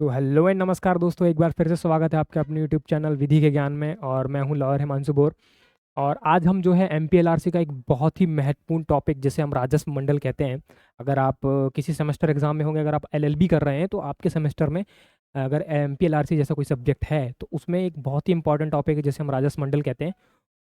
तो hello and नमस्कार दोस्तों, एक बार फिर से स्वागत है आपके अपने यूट्यूब चैनल विधि के ज्ञान में। और मैं हूं लॉयर हिमांशु बोर। और आज हम जो है एमपीएलआरसी का एक बहुत ही महत्वपूर्ण टॉपिक जिसे हम राजस्व मंडल कहते हैं। अगर आप किसी सेमेस्टर एग्जाम में होंगे, अगर आप एलएलबी कर रहे हैं तो आपके सेमेस्टर में अगर एमपीएलआरसी जैसा कोई सब्जेक्ट है तो उसमें एक बहुत ही इंपॉर्टेंट टॉपिक है जिसे हम राजस्व मंडल कहते हैं।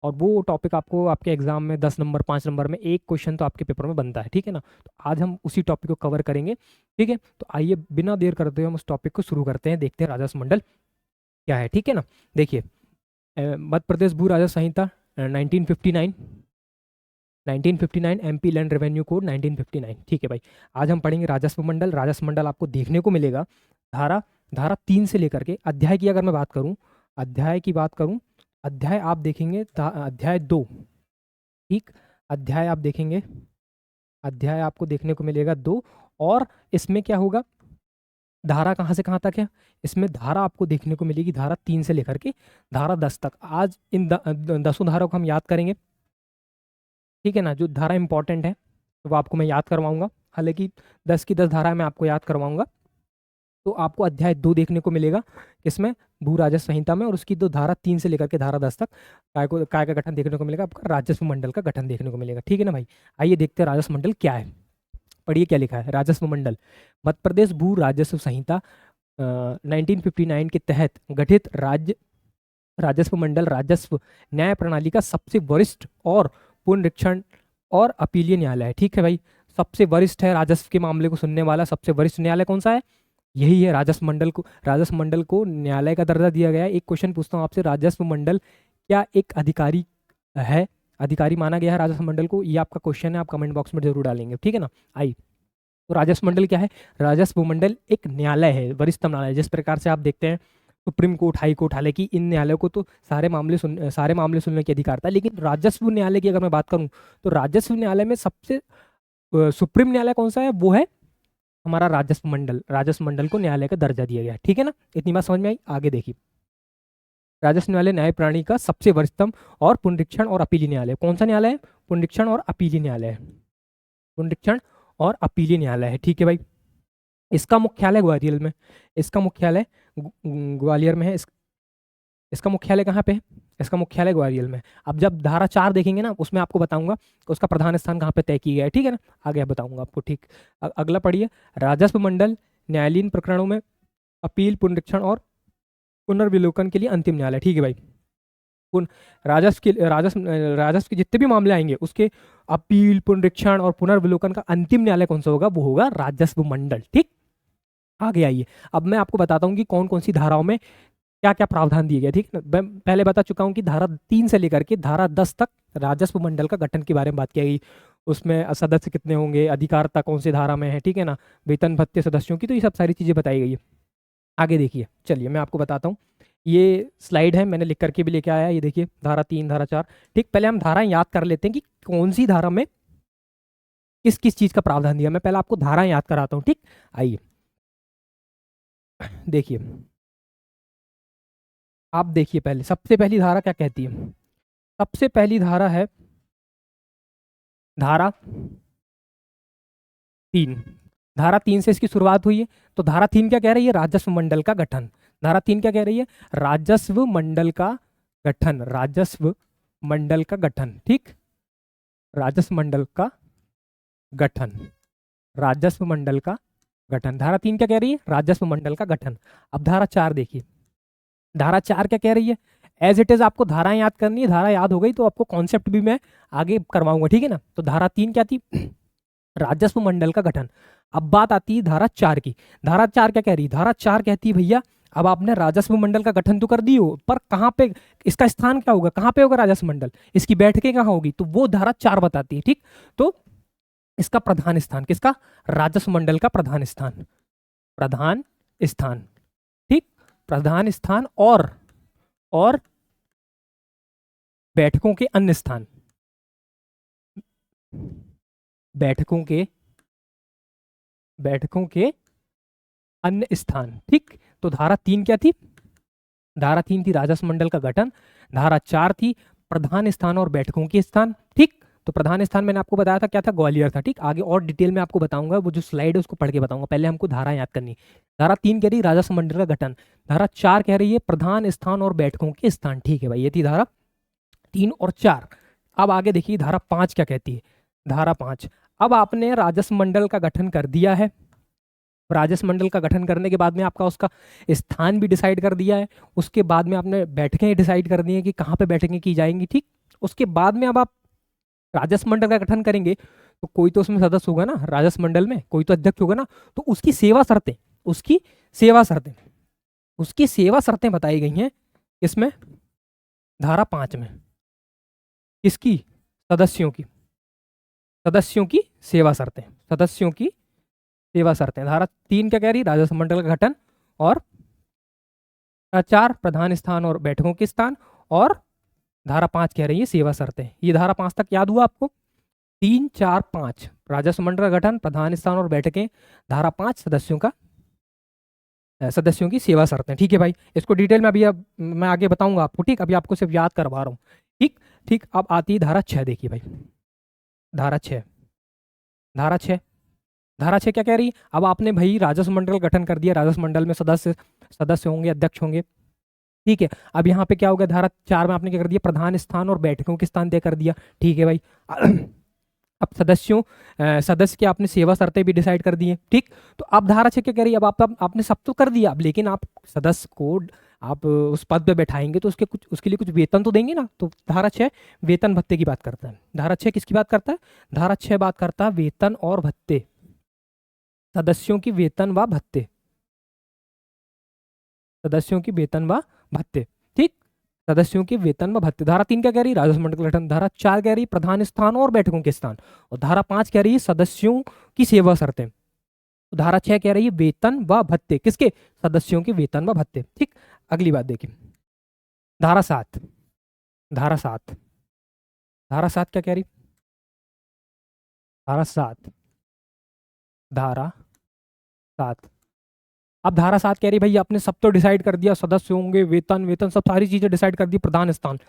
और वो टॉपिक आपको आपके एग्जाम में 10 नंबर 5 नंबर में एक क्वेश्चन तो आपके पेपर में बनता है, ठीक है ना। तो आज हम उसी टॉपिक को कवर करेंगे, ठीक है। तो आइए बिना देर करते हुए हम उस टॉपिक को शुरू करते हैं, देखते हैं राजस्व मंडल क्या है, ठीक है ना। देखिए, मध्य प्रदेश भू राजस्व संहिता 1959, 1959 एमपी लैंड रेवेन्यू कोड 1959, ठीक है भाई। आज हम पढ़ेंगे राजस्व मंडल। राजस्व मंडल आपको देखने को मिलेगा धारा धारा 3 से लेकर के अध्याय की अगर मैं बात करूं, अध्याय की बात करूं, अध्याय आप देखेंगे अध्याय 2, ठीक। अध्याय आप देखेंगे, अध्याय आपको देखने को मिलेगा 2। और इसमें क्या होगा, धारा कहाँ से कहाँ तक है, इसमें धारा आपको देखने को मिलेगी धारा 3 से लेकर के धारा 10 तक। आज इन 10 धाराओं को हम याद करेंगे, ठीक है ना। जो धारा इंपॉर्टेंट है तो वो आपको मैं याद करवाऊंगा, हालांकि 10 की 10 धारा मैं आपको याद करवाऊंगा। तो आपको अध्याय 2 देखने को मिलेगा इसमें भू राजस्व संहिता में, और उसकी दो धारा 3 से लेकर के धारा 10 तक काय का गठन देखने को मिलेगा, आपका राजस्व मंडल का गठन देखने को मिलेगा, ठीक है ना भाई। आइए देखते हैं राजस्व मंडल क्या है। पढ़िए क्या लिखा है। राजस्व मंडल मध्य प्रदेश भू राजस्व संहिता 1959 के तहत गठित राज्य राजस्व मंडल राजस्व न्याय प्रणाली का सबसे वरिष्ठ और पुनरीक्षण और अपीलीय न्यायालय है, ठीक है भाई। सबसे वरिष्ठ है, राजस्व के मामले को सुनने वाला सबसे वरिष्ठ न्यायालय कौन सा है, यही है राजस्व मंडल को। राजस्व मंडल को न्यायालय का दर्जा दिया गया है। एक क्वेश्चन पूछता हूँ आपसे, राजस्व मंडल क्या एक अधिकारी है, अधिकारी माना गया है राजस्व मंडल को, ये आपका क्वेश्चन है, आप कमेंट बॉक्स में जरूर डालेंगे, ठीक है ना। आई, तो राजस्व मंडल क्या है, राजस्व मंडल एक न्यायालय है, वरिष्ठतम न्यायालय। जिस प्रकार से आप देखते हैं सुप्रीम कोर्ट, हाई कोर्ट, हालांकि इन न्यायालयों को तो सारे मामले सुनने की अधिकार था, लेकिन राजस्व न्यायालय की अगर मैं बात करूं तो राजस्व न्यायालय में सबसे सुप्रीम न्यायालय कौन सा है, वो है हमारा राजस्व मंडल। राजस्व मंडल को न्यायालय का दर्जा दिया गया है, ठीक है ना। इतनी बात समझ में आई। आगे देखिए, राजस्व न्यायालय न्याय प्रणाली का सबसे वरिष्ठतम और पुनरीक्षण और अपीलीय न्यायालय कौन सा न्यायालय है, पुनरीक्षण और अपीलीय न्यायालय है, पुनरीक्षण और अपीलीय न्यायालय है, ठीक है भाई। इसका मुख्यालय ग्वालियर में, इसका मुख्यालय ग्वालियर में है। इसका मुख्यालय कहाँ पे है, इसका मुख्यालय ग्वालियर में। अब जब धारा 4 देखेंगे ना, उसमें आपको बताऊंगा कि उसका प्रधान स्थान कहाँ पे तय किया गया है, ठीक है ना। आगे बताऊंगा आपको, ठीक। अगला पढ़िए, राजस्व मंडल न्यायालयीन प्रकरणों में अपील, पुनरीक्षण और पुनर्विलोकन के लिए अंतिम न्यायालय, ठीक है भाई। पुन राजस्व के जितने भी मामले आएंगे उसके अपील, पुनरीक्षण और पुनर्विलोकन का अंतिम न्यायालय कौन सा होगा, वो होगा राजस्व मंडल, ठीक। आगे आइए, अब मैं आपको बताता हूँ कि कौन कौन सी धाराओं में क्या क्या प्रावधान दिए गए, ठीक ना। मैं पहले बता चुका हूँ कि धारा 3 से लेकर के धारा 10 तक राजस्व मंडल का गठन के बारे में बात की गई। उसमें सदस्य कितने होंगे, अधिकारता कौन सी धारा में है, ठीक है ना, वेतन भत्ते सदस्यों की, तो ये सब सारी चीजें बताई गई है। आगे देखिए, चलिए मैं आपको बताता हूँ। ये स्लाइड है, मैंने लिख करके भी लेके आया, ये देखिए धारा 3 धारा 4, ठीक। पहले हम धाराएं याद कर लेते हैं कि कौन सी धारा में किस किस चीज का प्रावधान दिया। मैं पहले आपको धाराएं याद कराता हूँ, ठीक। आइए देखिए, आप देखिए पहले सबसे पहली धारा क्या कहती है। सबसे पहली धारा है धारा 3। धारा 3 से इसकी शुरुआत हुई है। तो धारा 3 क्या कह रही है, राजस्व मंडल का गठन। धारा 3 क्या कह रही है, राजस्व मंडल का गठन, राजस्व मंडल का गठन, ठीक। राजस्व मंडल का गठन, राजस्व मंडल का गठन। धारा 3 क्या कह रही है, राजस्व मंडल का गठन। अब धारा 4 देखिए, धारा 4 क्या कह रही है। एज इट इज आपको धाराएं याद करनी है, धारा याद हो गई तो आपको कॉन्सेप्ट भी मैं आगे करवाऊंगा, ठीक है ना। तो धारा 3 क्या थी, राजस्व मंडल का गठन। अब बात आती है धारा 4 की। धारा 4 क्या कह रही है, धारा 4 कहती है भैया अब आपने राजस्व मंडल का गठन तो कर दी हो, पर कहाँ पे इसका स्थान क्या होगा, कहाँ पे होगा राजस्व मंडल, इसकी बैठकें कहाँ होगी, तो वो धारा 4 बताती है, ठीक। तो इसका प्रधान स्थान किसका, राजस्व मंडल का प्रधान स्थान, प्रधान स्थान, ठीक। प्रधान स्थान और बैठकों के अन्य स्थान, बैठकों के बैठकों के अन्य स्थान, ठीक। तो धारा 3 क्या थी, धारा 3 थी राजस्व मंडल का गठन। धारा 4 थी प्रधान स्थान और बैठकों के स्थान, ठीक। तो प्रधान स्थान मैंने आपको बताया था क्या था, ग्वालियर था। ठीक, आगे और डिटेल में आपको बताऊंगा, वो जो स्लाइड है उसको पढ़ के बताऊंगा, पहले हमको धारा याद करनी। धारा 3 कह रही राजस्व मंडल का गठन, धारा 4 कह रही है प्रधान स्थान और बैठकों के स्थान। ठीक है भाई, ये थी धारा 3 और 4। अब आगे देखिए धारा 5 क्या कहती है। धारा 5, अब आपने राजस्व मंडल का गठन कर दिया है, राजस्व मंडल का गठन करने के बाद में आपका उसका स्थान भी डिसाइड कर दिया है, उसके बाद में आपने बैठकें डिसाइड कर दी है कि कहाँ पे बैठकें की जाएंगी। ठीक, उसके बाद में अब आप राजस्व मंडल का गठन करेंगे तो कोई तो उसमें सदस्य होगा ना, राजस्व मंडल में कोई तो अध्यक्ष होगा ना, तो उसकी सेवा शर्तें, उसकी सेवा शर्तें, उसकी सेवा शर्तें बताई गई हैं इसमें धारा 5 में। किसकी? सदस्यों की, सदस्यों की सेवा शर्तें, सदस्यों की सेवा शर्तें। धारा 3 क्या कह रही? राजस्व मंडल का गठन, और 4 प्रधान स्थान और बैठकों के स्थान, और धारा 5 कह रही है सेवा शर्तें। ये धारा 5 तक याद हुआ आपको? 3, 4, 5 राजस्व मंडल का गठन, प्रधान स्थान और बैठकें, धारा 5 सदस्यों का, सदस्यों की सेवा शर्तें। ठीक है भाई, इसको डिटेल में अभी अब मैं आगे बताऊंगा आपको। ठीक, अभी आपको सिर्फ याद करवा रहा हूँ। ठीक ठीक, अब आती है धारा 6। देखिए भाई, धारा 6, धारा 6, धारा 6 क्या कह रही? अब आपने भाई राजस्व मंडल गठन कर दिया, राजस्व मंडल में सदस्य सदस्य होंगे, अध्यक्ष होंगे। ठीक है, अब यहाँ पे क्या हो गया, धारा 4 में आपने क्या कर दिया, प्रधान स्थान और बैठकों के स्थान तय कर दिया। ठीक है भाई, अब सदस्यों सदस्य की आपने सेवा शर्तें भी डिसाइड कर दी हैं। ठीक, तो अब धारा 6 क्या कह रही है, अब आपने सब तो कर दिया, अब लेकिन आप सदस्य को आप उस पद पे बैठाएंगे तो उसके लिए कुछ वेतन तो देंगे ना। तो धारा 6 वेतन भत्ते की बात करता है। धारा 6 किसकी बात करता है? धारा 6 बात करता है वेतन और भत्ते, सदस्यों की वेतन व भत्ते, सदस्यों की वेतन व भत्ते। ठीक, सदस्यों के वेतन व भत्ते। धारा 3 क्या कह रही? राजस्व मंडल का गठन। धारा 4 कह रही प्रधान स्थान और बैठकों के स्थान, और धारा 5 कह रही है सदस्यों की सेवा शर्तें। धारा 6 कह रही है वेतन व भत्ते, किसके? सदस्यों के वेतन व भत्ते। ठीक, अगली बात देखिए, धारा 7, धारा 7, धारा 7 क्या कह रही? धारा 7, धारा 7, अब धारा 7 कह रही भाई आपने सब तो डिसाइड कर दिया, सदस्य होंगे, वेतन वेतन सब सारी चीजें डिसाइड कर दी, प्रधान स्थान,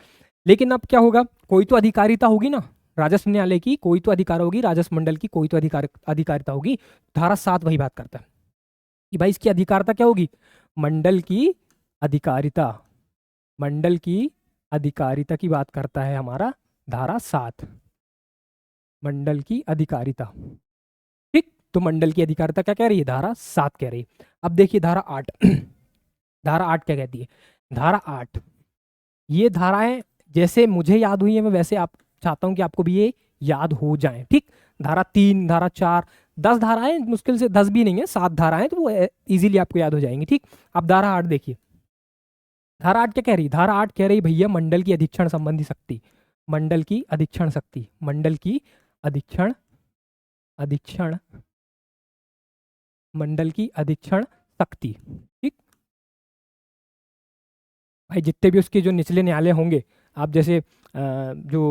लेकिन अब क्या होगा, कोई तो अधिकारिता होगी ना, राजस्व न्यायालय की कोई तो अधिकार होगी, राजस्व मंडल की कोई तो अधिकारिता होगी। धारा 7 वही बात करता है कि भाई इसकी अधिकारिता क्या होगी? मंडल की अधिकारिता, मंडल की अधिकारिता की बात करता है हमारा धारा 7, मंडल की अधिकारिता। ठीक, तो मंडल की अधिकारिता क्या कह रही है? धारा 7 कह रही है। अब देखिए धारा 8, धारा 8 क्या कहती है? धारा 8, ये धाराएं जैसे मुझे याद हुई है मैं वैसे आप चाहता हूं कि आपको भी ये याद हो जाए। ठीक, धारा 3, धारा 4, 10 धाराएं, मुश्किल से 10 भी नहीं है, 7 धाराएं, तो वो इजीली आपको याद हो जाएंगी। ठीक, अब धारा 8 देखिए, धारा 8 क्या कह रही? धारा 8 कह रही भैया मंडल की अधीक्षण संबंधी शक्ति, मंडल की अधीक्षण शक्ति, मंडल की अधीक्षण, अधीक्षण, मंडल की अधीक्षण शक्ति। ठीक, भाई जितने भी उसके जो निचले न्यायालय होंगे, आप जैसे जो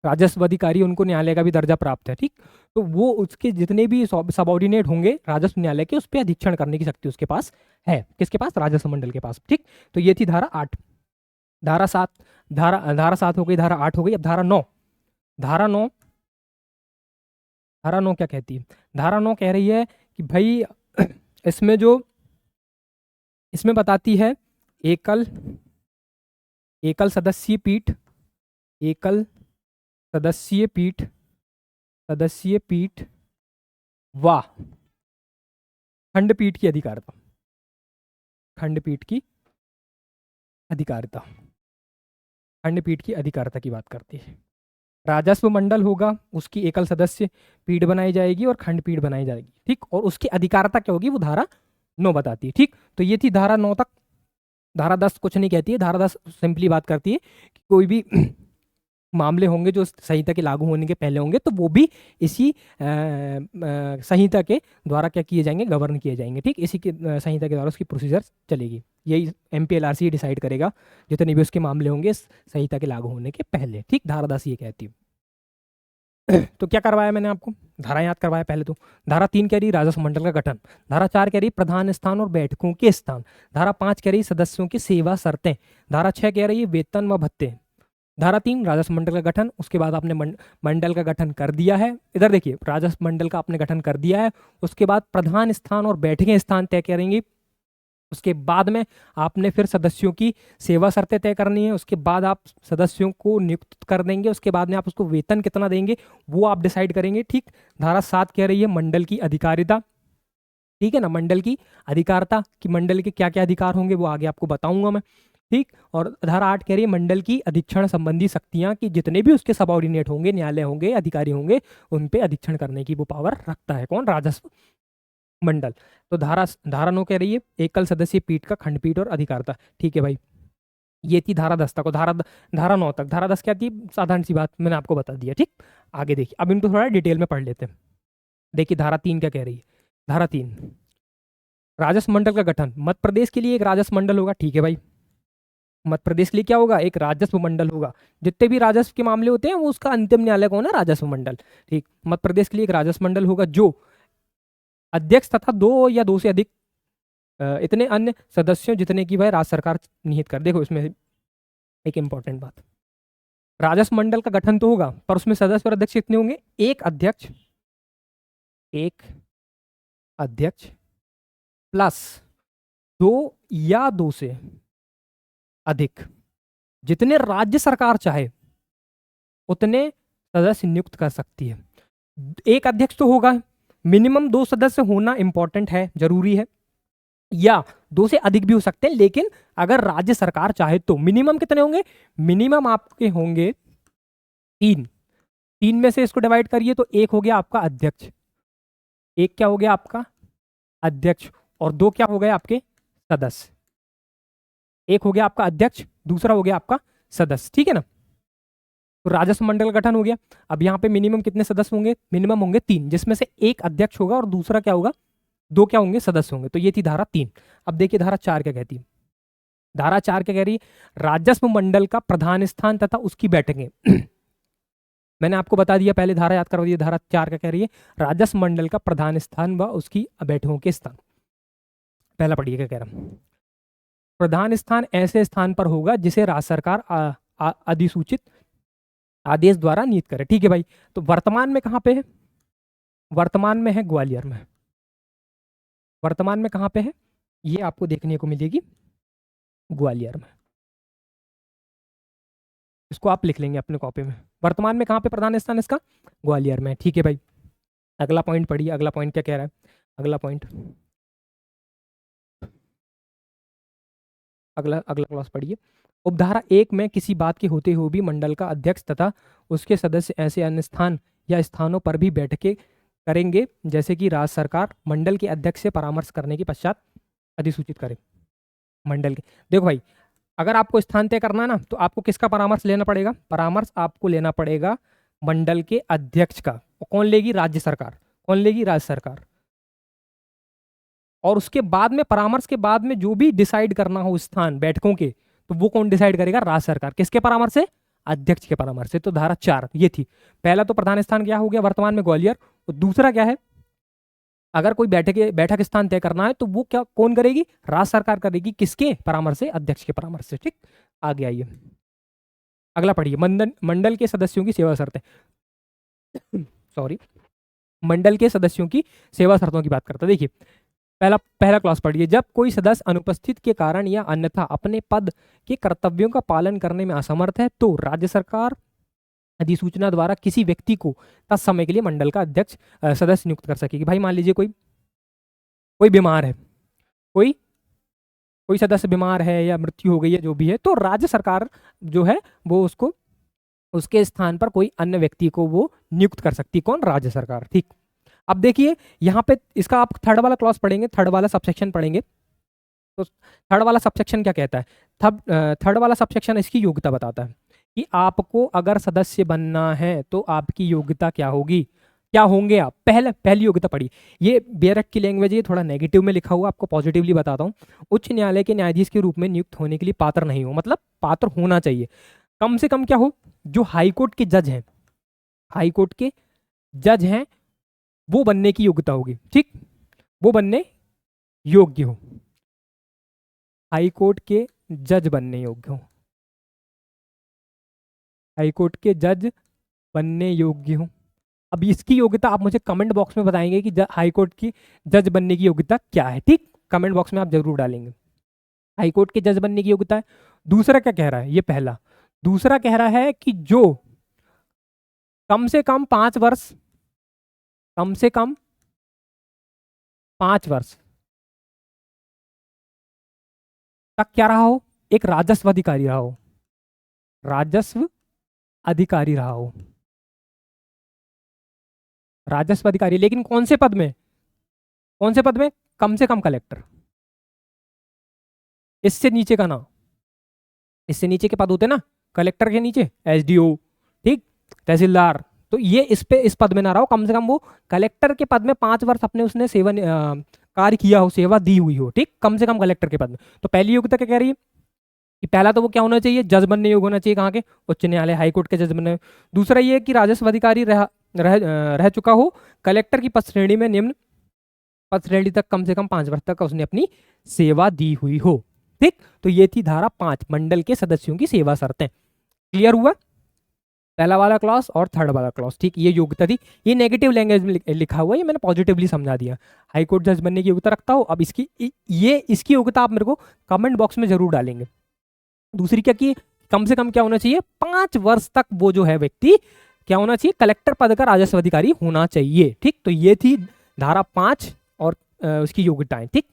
राजस्व अधिकारी उनको न्यायालय का भी दर्जा प्राप्त है। ठीक, तो वो उसके जितने भी सबऑर्डिनेट होंगे राजस्व न्यायालय के, उस पर अधीक्षण करने की शक्ति उसके पास है। किसके पास? राजस्व मंडल के पास। ठीक, तो ये थी धारा 8। धारा 7, धारा 7 हो गई, धारा 8 हो गई। अब धारा 9, धारा 9, धारा 9 क्या कहती है? धारा 9 कह रही है कि भाई इसमें जो, इसमें बताती है एकल, एकल सदस्यीय पीठ, एकल सदस्यीय पीठ, सदस्यीय पीठ व खंडपीठ की अधिकारिता, खंडपीठ की अधिकारिता, खंडपीठ की अधिकारिता की बात करती है। राजस्व मंडल होगा, उसकी एकल सदस्य पीठ बनाई जाएगी और खंडपीठ बनाई जाएगी। ठीक, और उसकी अधिकारिता क्या होगी वो धारा 9 बताती है। ठीक, तो ये थी धारा 9 तक। धारा 10 कुछ नहीं कहती है, धारा 10 सिंपली बात करती है कि कोई भी मामले होंगे जो संहिता के लागू होने के पहले होंगे तो वो भी इसी संहिता के द्वारा क्या किए जाएंगे? गवर्न किए जाएंगे। ठीक, इसी के संहिता के द्वारा उसकी प्रोसीजर चलेगी। यही MPLRC डिसाइड करेगा जितने भी उसके मामले होंगे इस संहिता के लागू होने के पहले। ठीक, धारा 10 ये कहती है। तो क्या करवाया मैंने आपको? धारा याद करवाया पहले तो। धारा 3 कह रही राजस्व मंडल का गठन, धारा 4 कह रही प्रधान स्थान और बैठकों के स्थान, धारा 5 कह रही सदस्यों की सेवा शर्तें, धारा 6 कह रही है वेतन व भत्ते, धारा 3 राजस्व मंडल का गठन, उसके बाद आपने मंडल का गठन कर दिया है, इधर देखिए राजस्व मंडल का आपने गठन कर दिया है, उसके बाद प्रधान स्थान और बैठकें स्थान तय करेंगे, उसके बाद में आपने फिर सदस्यों की सेवा शर्तें तय करनी है, उसके बाद आप सदस्यों को नियुक्त कर देंगे, उसके बाद में आप उसको वेतन कितना देंगे वो आप डिसाइड करेंगे। ठीक, धारा 7 कह रही है मंडल की अधिकारिता, ठीक है ना, मंडल की अधिकारिता कि मंडल के क्या क्या अधिकार होंगे वो आगे आपको बताऊंगा मैं। ठीक, और धारा 8 कह रही है मंडल की अधीक्षण संबंधी शक्तियां कि जितने भी उसके सबऑर्डिनेट होंगे, न्यायालय होंगे, अधिकारी होंगे, उन पे अधीक्षण करने की वो पावर रखता है कौन, राजस्व मंडल। तो धारा 9 कह रही है एकल सदस्यीय पीठ का खंडपीठ और अधिकारिता। ठीक है भाई, ये थी धारा 10 तक, और धारा 9 तक। धारा 10 क्या थी, साधारण सी बात मैंने आपको बता दिया। ठीक, आगे देखिए, अब इनको थोड़ा डिटेल में पढ़ लेते हैं। देखिए धारा 3 क्या कह रही है। धारा 3 राजस्व मंडल का गठन, मध्य प्रदेश के लिए एक राजस्व मंडल होगा। ठीक है भाई, मध्य प्रदेश के लिए क्या होगा, एक राजस्व मंडल होगा। जितने भी राजस्व के मामले होते हैं वो उसका अंतिम न्यायालय कौन है, राजस्व मंडल। ठीक, मध्य प्रदेश के लिए एक राजस्व मंडल होगा जो अध्यक्ष तथा दो या दो से अधिक इतने अन्य सदस्यों जितने की भाई राज्य सरकार निहित कर। देखो इसमें एक इंपॉर्टेंट बात, राजस्व मंडल का गठन तो होगा पर उसमें सदस्य और अध्यक्ष कितने होंगे, एक अध्यक्ष प्लस दो या दो से अधिक, जितने राज्य सरकार चाहे उतने सदस्य नियुक्त कर सकती है। एक अध्यक्ष तो होगा, मिनिमम दो सदस्य होना इंपॉर्टेंट है, जरूरी है, या दो से अधिक भी हो सकते हैं, लेकिन अगर राज्य सरकार चाहे तो मिनिमम कितने होंगे, मिनिमम आपके होंगे तीन। तीन में से इसको डिवाइड करिए तो एक हो गया आपका अध्यक्ष, एक क्या हो गया आपका अध्यक्ष, और दो क्या हो गए आपके सदस्य। एक हो गया आपका अध्यक्ष, दूसरा हो गया आपका सदस्य। ठीक है ना, तो राजस्व मंडल का गठन हो गया। अब यहाँ पे मिनिमम कितने सदस्य होंगे, मिनिमम होंगे तीन, जिसमें से एक अध्यक्ष होगा और दूसरा क्या होगा, दो क्या होंगे, सदस्य होंगे। तो ये थी धारा 3। अब देखिए धारा 4 क्या कहती है। धारा 4 क्या कह रही है, राजस्व मंडल का प्रधान स्थान तथा उसकी बैठकें। मैंने आपको बता दिया पहले, धारा याद करवा दिया। धारा 4 क्या कह रही है, राजस्व मंडल का प्रधान स्थान व उसकी बैठकों के स्थान। पहला पढ़िए क्या कह रहा हूं, प्रधान स्थान ऐसे स्थान पर होगा जिसे राज्य सरकार अधिसूचित आदेश द्वारा नियुक्त करे। ठीक है भाई, तो वर्तमान में कहां पे है, वर्तमान में है ग्वालियर में। वर्तमान में कहां पे है, ये आपको देखने को मिलेगी ग्वालियर में। इसको आप लिख लेंगे अपने कॉपी में, वर्तमान में कहां पे प्रधान स्थान इसका, ग्वालियर में। ठीक है भाई, अगला पॉइंट पढ़िए। अगला पॉइंट क्या कह रहा है, अगला पॉइंट, अगला अगला क्लॉज पढ़िए। उपधारा 1 में किसी बात के होते हुए भी मंडल का अध्यक्ष तथा उसके सदस्य ऐसे अन्य स्थान या स्थानों पर भी बैठकें करेंगे जैसे कि राज्य सरकार मंडल के अध्यक्ष से परामर्श करने के पश्चात अधिसूचित करे। मंडल के, देखो भाई, अगर आपको स्थान तय करना है ना तो आपको किसका परामर्श लेना पड़ेगा, परामर्श आपको लेना पड़ेगा मंडल के अध्यक्ष का। और कौन लेगी, राज्य सरकार। कौन लेगी, राज्य सरकार। और उसके बाद में परामर्श के बाद में जो भी डिसाइड करना हो स्थान बैठकों के, तो वो कौन डिसाइड करेगा, राज्य सरकार। किसके परामर्श से, अध्यक्ष के परामर्श से। तो धारा 4 ये थी। पहला तो प्रधान स्थान क्या हो गया वर्तमान में ग्वालियर, और दूसरा क्या है, अगर कोई बैठक स्थान तय करना है तो वो क्या कौन करेगी, राज्य सरकार करेगी। किसके परामर्श से, अध्यक्ष के परामर्श से। ठीक, आगे आइए, अगला पढ़िए। मंडल के सदस्यों की सेवा शर्तें, सॉरी, मंडल के सदस्यों की सेवा शर्तों की बात करता है। देखिए पहला पहला क्लास पढ़िए। जब कोई सदस्य अनुपस्थित के कारण या अन्यथा अपने पद के कर्तव्यों का पालन करने में असमर्थ है तो राज्य सरकार अधिसूचना द्वारा किसी व्यक्ति को तत्समय के लिए मंडल का अध्यक्ष सदस्य नियुक्त कर सकेगी। भाई मान लीजिए कोई कोई बीमार है, कोई कोई सदस्य बीमार है या मृत्यु हो गई है, जो भी है, तो राज्य सरकार जो है वो उसको उसके स्थान पर कोई अन्य व्यक्ति को वो नियुक्त कर सकती है। कौन, राज्य सरकार। ठीक, अब देखिए यहाँ पे इसका आप थर्ड वाला क्लॉज पढ़ेंगे, थर्ड वाला सबसेक्शन पढ़ेंगे। तो थर्ड वाला सबसेक्शन क्या कहता है, थर्ड वाला सबसेक्शन इसकी योग्यता बताता है कि आपको अगर सदस्य बनना है तो आपकी योग्यता क्या होगी, क्या होंगे आप। पहली योग्यता पढ़ी, ये बेरक की लैंग्वेज है, ये थोड़ा नेगेटिव में लिखा हुआ, आपको पॉजिटिवली बताता हूँ। उच्च न्यायालय के न्यायाधीश के रूप में नियुक्त होने के लिए पात्र नहीं हो, मतलब पात्र होना चाहिए। कम से कम क्या हो, जो हाईकोर्ट के जज हैं, हाईकोर्ट के जज हैं, वो बनने की योग्यता होगी। ठीक, वो बनने योग्य हो, हाई कोर्ट के जज बनने योग्य हो। हाईकोर्ट के जज बनने योग्य हो। अब इसकी योग्यता आप मुझे कमेंट बॉक्स में बताएंगे कि हाईकोर्ट की जज बनने की योग्यता क्या है, ठीक, कमेंट बॉक्स में आप जरूर डालेंगे। हाईकोर्ट के जज बनने की योग्यता है। दूसरा क्या कह रहा है, ये पहला। दूसरा कह रहा है कि जो कम से कम 5 वर्ष, कम से कम 5 वर्ष तक क्या रहा हो, एक राजस्व अधिकारी रहा हो, राजस्व अधिकारी रहा हो, राजस्व अधिकारी, लेकिन कौन से पद में, कौन से पद में, कम से कम कलेक्टर, इससे नीचे का ना, इससे नीचे के पद होते ना, कलेक्टर के नीचे एसडीओ, ठीक, तहसीलदार, तो ये इस पद में ना रहा हो, कम से कम वो कलेक्टर के पद में 5 वर्ष अपने उसने सेवा कार्य किया हो, सेवा दी हुई हो, ठीक, कम से कम कलेक्टर के पद में। तो पहली योग्यता क्या कह रही है कि पहला तो वो क्या होना चाहिए, जज बनने योग्य होना चाहिए, कहाँ के, उच्च न्यायालय हाईकोर्ट के जज बनने। दूसरा ये कि राजस्व अधिकारी रह चुका हो, कलेक्टर की पद श्रेणी में निम्न पद श्रेणी तक कम से कम 5 वर्ष तक उसने अपनी सेवा दी हुई हो, ठीक। तो ये थी धारा 5, मंडल के सदस्यों की सेवा शर्तें। क्लियर हुआ, पहला वाला क्लॉज और थर्ड वाला क्लॉज, ठीक, ये योग्यता थी। ये नेगेटिव लैंग्वेज में लिखा हुआ है, ये मैंने पॉजिटिवली समझा दिया। हाईकोर्ट जज बनने की योग्यता रखता हो। अब इसकी योग्यता आप मेरे को कमेंट बॉक्स में जरूर डालेंगे। दूसरी क्या की, कम से कम क्या होना चाहिए, 5 वर्ष तक वो जो है व्यक्ति क्या होना चाहिए, कलेक्टर पद का राजस्व अधिकारी होना चाहिए, ठीक। तो ये थी धारा 5 और उसकी योग्यताएं, ठीक,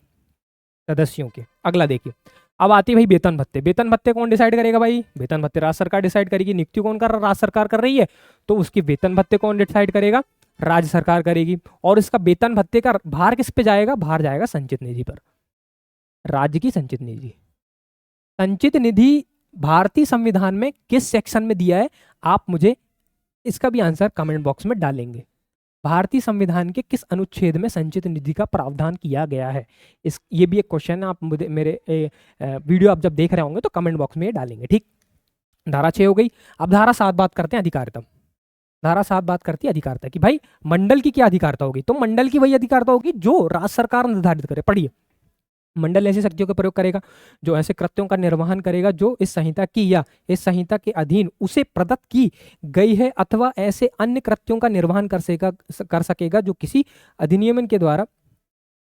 सदस्यों के। अगला देखिए, अब आती है भाई वेतन भत्ते। वेतन भत्ते कौन डिसाइड करेगा भाई, वेतन भत्ते राज्य सरकार डिसाइड करेगी। नियुक्ति कौन कर रहा, राज्य सरकार कर रही है, तो उसके वेतन भत्ते कौन डिसाइड करेगा, राज्य सरकार करेगी। और इसका वेतन भत्ते का भार किस पे जाएगा, भार जाएगा संचित निधि पर, राज्य की संचित निधि। संचित निधि भारतीय संविधान में किस सेक्शन में दिया है, आप मुझे इसका भी आंसर कमेंट बॉक्स में डालेंगे। भारतीय संविधान के किस अनुच्छेद में संचित निधि का प्रावधान किया गया है, ये भी एक क्वेश्चन है। आप मुझे मेरे वीडियो आप जब देख रहे होंगे तो कमेंट बॉक्स में ये डालेंगे, ठीक। धारा 6 हो गई। अब धारा 7 बात करते हैं अधिकारिता। धारा 7 बात करती है अधिकारिता की। भाई मंडल की क्या अधिकारिता होगी, तो मंडल की वही अधिकारिता होगी जो राज्य सरकार निर्धारित करे। पढ़िए, मंडल ऐसी शक्तियों का प्रयोग करेगा जो ऐसे कृत्यों का निर्वहन करेगा जो इस संहिता की या इस संहिता के अधीन उसे प्रदत्त की गई है, अथवा ऐसे अन्य कृत्यों का निर्वहन कर सकेगा जो किसी अधिनियम के द्वारा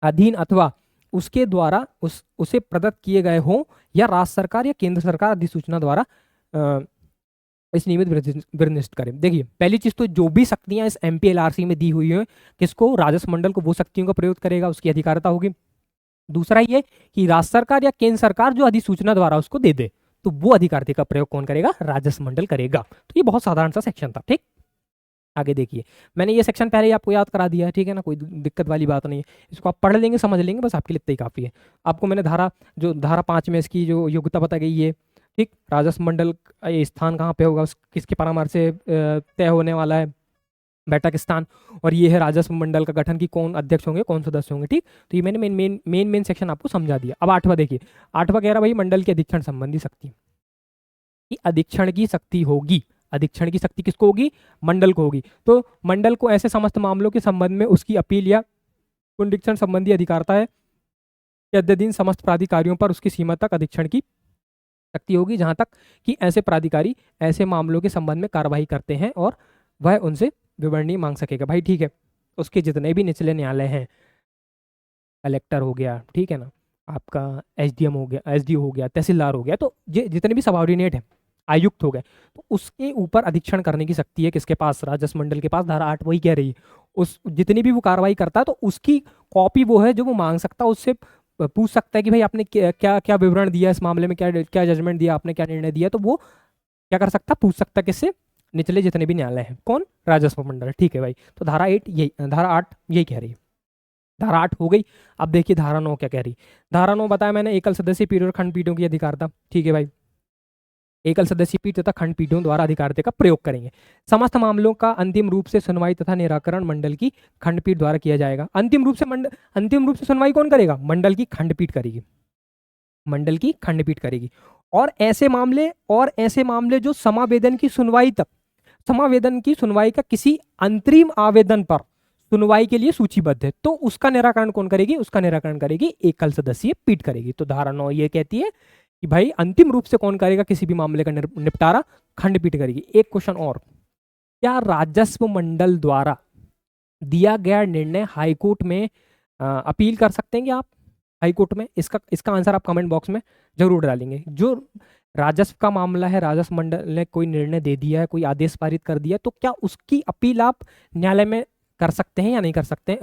अधीन अथवा उसके द्वारा उसे प्रदत्त किए गए हों, या राज्य सरकार या केंद्र सरकार अधिसूचना द्वारा इस नियमित निर्दिष्ट करें। देखिए, पहली चीज तो जो भी शक्तियां इस MPLRC में दी हुई हैं, किसको, राजस्व मंडल को वो शक्तियों का प्रयोग करेगा, उसकी अधिकारिता होगी। दूसरा ये कि राज्य सरकार या केंद्र सरकार जो अधिसूचना द्वारा उसको दे दे, तो वो अधिकारिता का प्रयोग कौन करेगा, राजस्व मंडल करेगा। तो ये बहुत साधारण सा सेक्शन था, ठीक। आगे देखिए, मैंने ये सेक्शन पहले ही आपको याद करा दिया है, ठीक है ना, कोई दिक्कत वाली बात नहीं है। इसको आप पढ़ लेंगे, समझ लेंगे, बस आपके लिए इतना ही काफी है। आपको मैंने धारा 5 में इसकी जो योग्यता बताई गई है, ठीक, राजस्व मंडल स्थान कहाँ पे होगा, किसके परामर्श से तय होने वाला है बैठक स्थान, और ये है राजस्व मंडल का गठन की कौन अध्यक्ष होंगे, कौन सदस्य होंगे, ठीक। तो ये मैंने मेन सेक्शन आपको समझा दिया। अब 8वां देखिए, 8वां कह रहा भाई मंडल के अधीक्षण संबंधी शक्ति, कि अधीक्षण की शक्ति होगी। अधीक्षण की शक्ति किसको होगी, मंडल को होगी। तो मंडल को ऐसे समस्त मामलों के संबंध में उसकी अपील या पुनरीक्षण संबंधी अधिकारता है कि अद्यतन समस्त प्राधिकारियों पर उसकी सीमा तक अधीक्षण की शक्ति होगी, जहां तक कि ऐसे प्राधिकारी ऐसे मामलों के संबंध में कार्रवाई करते हैं और वह उनसे विवरणी मांग सकेगा। भाई ठीक है, उसके जितने भी निचले न्यायालय हैं, कलेक्टर हो गया, ठीक है ना, आपका SDM हो गया, SDO हो गया, तहसीलदार हो गया, तो जितने भी सबऑर्डिनेट हैं, आयुक्त हो गए, तो उसके ऊपर अधीक्षण करने की शक्ति है किसके पास, राजस्व मंडल के पास। धारा 8 वही कह रही है, उस जितनी भी वो कार्रवाई करता है तो उसकी कॉपी वो है जो वो मांग सकता है, उससे पूछ सकता है कि भाई आपने क्या क्या विवरण दिया इस मामले में, क्या क्या जजमेंट दिया आपने, क्या निर्णय दिया, तो वो क्या कर सकता, पूछ सकता है किससे, निचले जितने भी न्यायालय हैं, कौन, राजस्व मंडल, ठीक है भाई। तो धारा 8 यही कह रही है। धारा 8 हो गई। अब देखिए धारा 9 क्या कह रही। धारा 9 बताया मैंने, एकल सदस्यीय पीठ और खंडपीठों की अधिकारता, ठीक है भाई। एकल सदस्यीय पीठ तथा खंडपीठों द्वारा अधिकारता का प्रयोग करेंगे। समस्त मामलों का अंतिम रूप से सुनवाई तथा निराकरण मंडल की खंडपीठ द्वारा किया जाएगा। अंतिम रूप से सुनवाई कौन करेगा, मंडल की खंडपीठ करेगी, मंडल की खंडपीठ करेगी। और ऐसे मामले जो समावेदन की सुनवाई का किसी अंतरिम आवेदन पर सुनवाई के लिए सूचीबद्ध है, तो उसका निराकरण कौन करेगी, उसका निराकरण करेगी एकल सदस्यीय पीठ करेगी। तो धारा 9 ये कहती है कि भाई अंतिम रूप से कौन करेगा किसी भी मामले का निपटारा? खंडपीठ करेगी। एक क्वेश्चन और, क्या राजस्व मंडल द्वारा दिया गया निर्णय हाईकोर्ट में अपील कर सकते हैं क्या आप हाईकोर्ट में? इसका इसका आंसर आप कमेंट बॉक्स में जरूर डालेंगे। जो राजस्व का मामला है, राजस्व मंडल ने कोई निर्णय दे दिया है, कोई आदेश पारित कर दिया, तो क्या उसकी अपील आप न्यायालय में कर सकते हैं या नहीं कर सकते?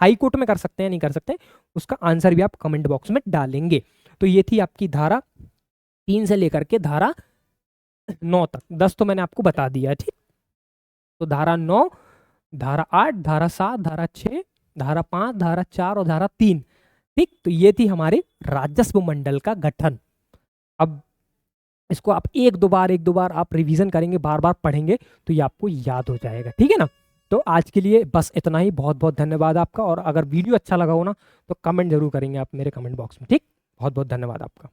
हाई कोर्ट में कर सकते हैं, नहीं कर सकते? उसका आंसर भी आप कमेंट बॉक्स में डालेंगे। तो ये थी आपकी धारा 3 से लेकर के धारा 9 तक। 10 तो मैंने आपको बता दिया है, ठीक। तो धारा 9, धारा 8, धारा 7, धारा 6, धारा 5, धारा 4 और धारा 3, ठीक। तो ये थी हमारे राजस्व मंडल का गठन। अब इसको आप एक दो बार आप रिवीजन करेंगे, बार बार पढ़ेंगे, तो ये आपको याद हो जाएगा, ठीक है ना। तो आज के लिए बस इतना ही। बहुत बहुत धन्यवाद आपका। और अगर वीडियो अच्छा लगा हो ना, तो कमेंट जरूर करेंगे आप मेरे कमेंट बॉक्स में, ठीक। बहुत बहुत धन्यवाद आपका।